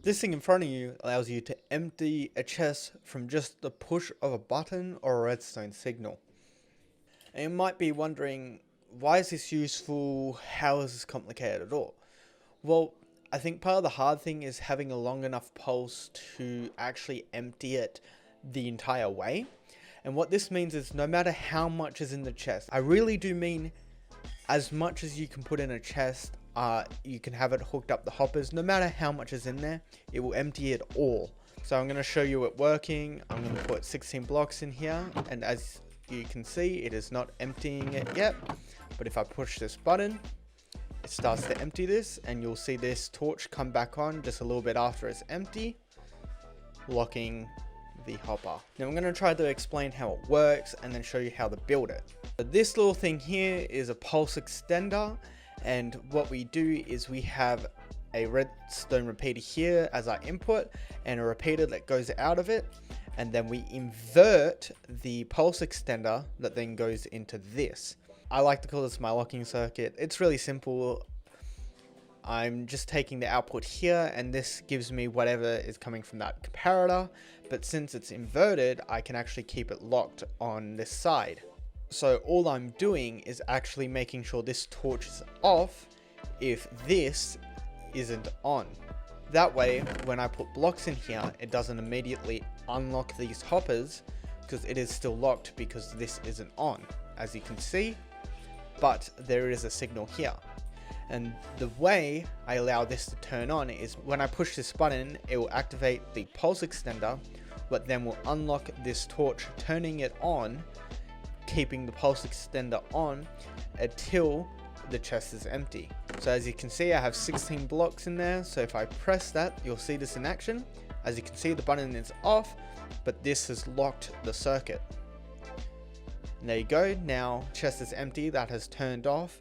This thing in front of you allows you to empty a chest from just the push of a button or a redstone signal. And you might be wondering, why is this useful? How is this complicated at all? Well, I think part of the hard thing is having a long enough pulse to actually empty it the entire way. And what this means is no matter how much is in the chest, I really do mean as much as you can put in a chest, you can have it hooked up the hoppers. No matter how much is in there, it will empty it all. So I'm going to show you it working. I'm going to put 16 blocks in here, and as you can see, it is not emptying it yet. But if I push this button, it starts to empty this, and you'll see this torch come back on just a little bit after it's empty, locking the hopper. Now I'm going to try to explain how it works and then show you how to build it. So this little thing here is a pulse extender, and what we do is we have a redstone repeater here as our input and a repeater that goes out of it, and then we invert the pulse extender that then goes into this. I like to call this my locking circuit. It's really simple. I'm just taking the output here, and this gives me whatever is coming from that comparator, but since it's inverted, I can actually keep it locked on this side. So all I'm doing is actually making sure this torch is off if this isn't on. That way, when I put blocks in here, it doesn't immediately unlock these hoppers because it is still locked because this isn't on, as you can see, but there is a signal here. And the way I allow this to turn on is when I push this button, it will activate the pulse extender, but then will unlock this torch, turning it on, keeping the pulse extender on until the chest is empty. So as you can see, I have 16 blocks in there. So if I press that, you'll see this in action. As you can see, the button is off, but this has locked the circuit. And there you go. Now chest is empty. That has turned off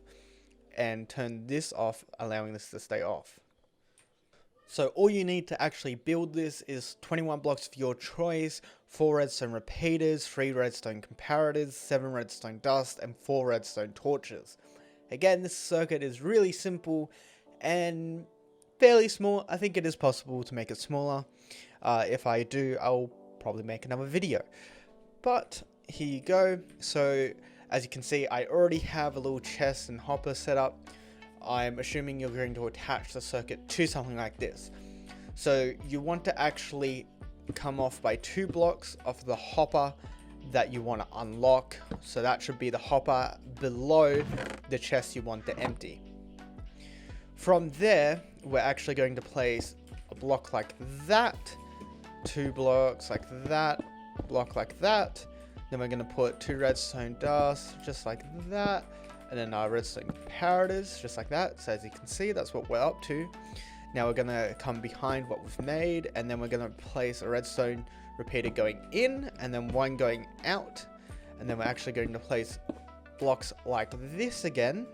and turn this off, allowing this to stay off. So all you need to actually build this is 21 blocks of your choice, 4 redstone repeaters, 3 redstone comparators, 7 redstone dust, and 4 redstone torches. Again, this circuit is really simple and fairly small. I think it is possible to make it smaller. If I do, I'll probably make another video. But here you go. So as you can see, I already have a little chest and hopper set up. I'm assuming you're going to attach the circuit to something like this. So you want to actually come off by 2 blocks of the hopper that you want to unlock. So that should be the hopper below the chest you want to empty. From there, we're actually going to place a block like that, 2 blocks like that, block like that. Then we're going to put 2 redstone dust just like that, and then our redstone comparators just like that. So as you can see, that's what we're up to. Now we're going to come behind what we've made, and then we're going to place a redstone repeater going in and then one going out, and then we're actually going to place blocks like this again.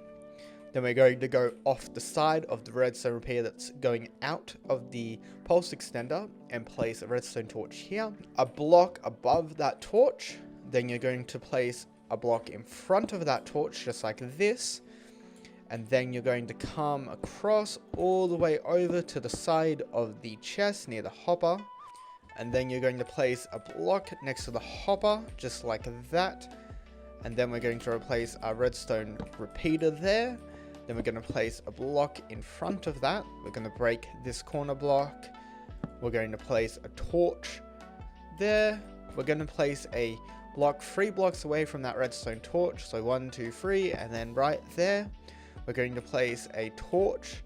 Then we're going to go off the side of the redstone repeater that's going out of the pulse extender and place a redstone torch here, a block above that torch. Then you're going to place a block in front of that torch just like this, and then you're going to come across all the way over to the side of the chest near the hopper, and then you're going to place a block next to the hopper just like that, and then we're going to replace our redstone repeater there. Then we're going to place a block in front of that. We're going to break this corner block. We're going to place a torch there. We're going to place a block 3 blocks away from that redstone torch. So 1, 2, 3, and then right there, we're going to place a torch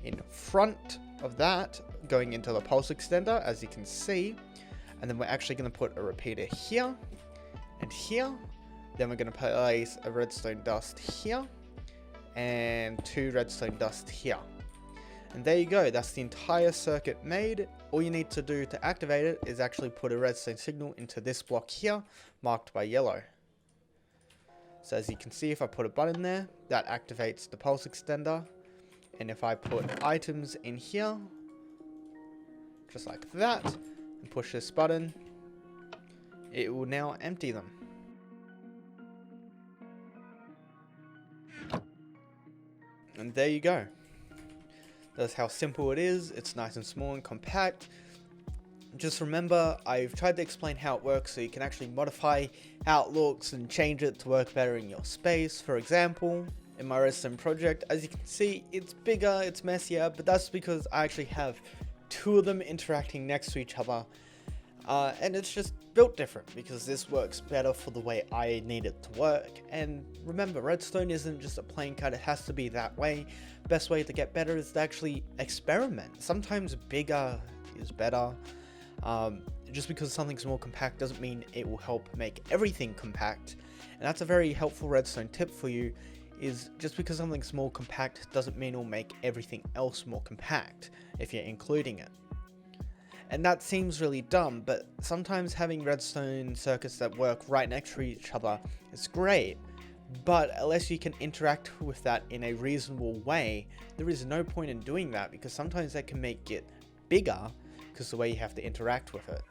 in front of that, going into the pulse extender, as you can see. And then we're actually going to put a repeater here and here. Then we're going to place a redstone dust here and 2 redstone dust here. And there you go, that's the entire circuit made. All you need to do to activate it is actually put a redstone signal into this block here, marked by yellow. So as you can see, if I put a button there, that activates the pulse extender. And if I put items in here, just like that, and push this button, it will now empty them. And there you go. That's how simple it is. It's nice and small and compact. Just remember, I've tried to explain how it works so you can actually modify how it looks and change it to work better in your space. For example, in my redstone project, as you can see, it's bigger, it's messier, but that's because I actually have two of them interacting next to each other. And it's just built different because this works better for the way I need it to work. And remember, redstone isn't just a plain cut, it has to be that way. Best way to get better is to actually experiment. Sometimes bigger is better. Just because something's more compact doesn't mean it will help make everything compact. And that's a very helpful redstone tip for you, is just because something's more compact doesn't mean it'll make everything else more compact if you're including it. And that seems really dumb, but sometimes having redstone circuits that work right next to each other is great. But unless you can interact with that in a reasonable way, there is no point in doing that, because sometimes that can make it bigger because the way you have to interact with it.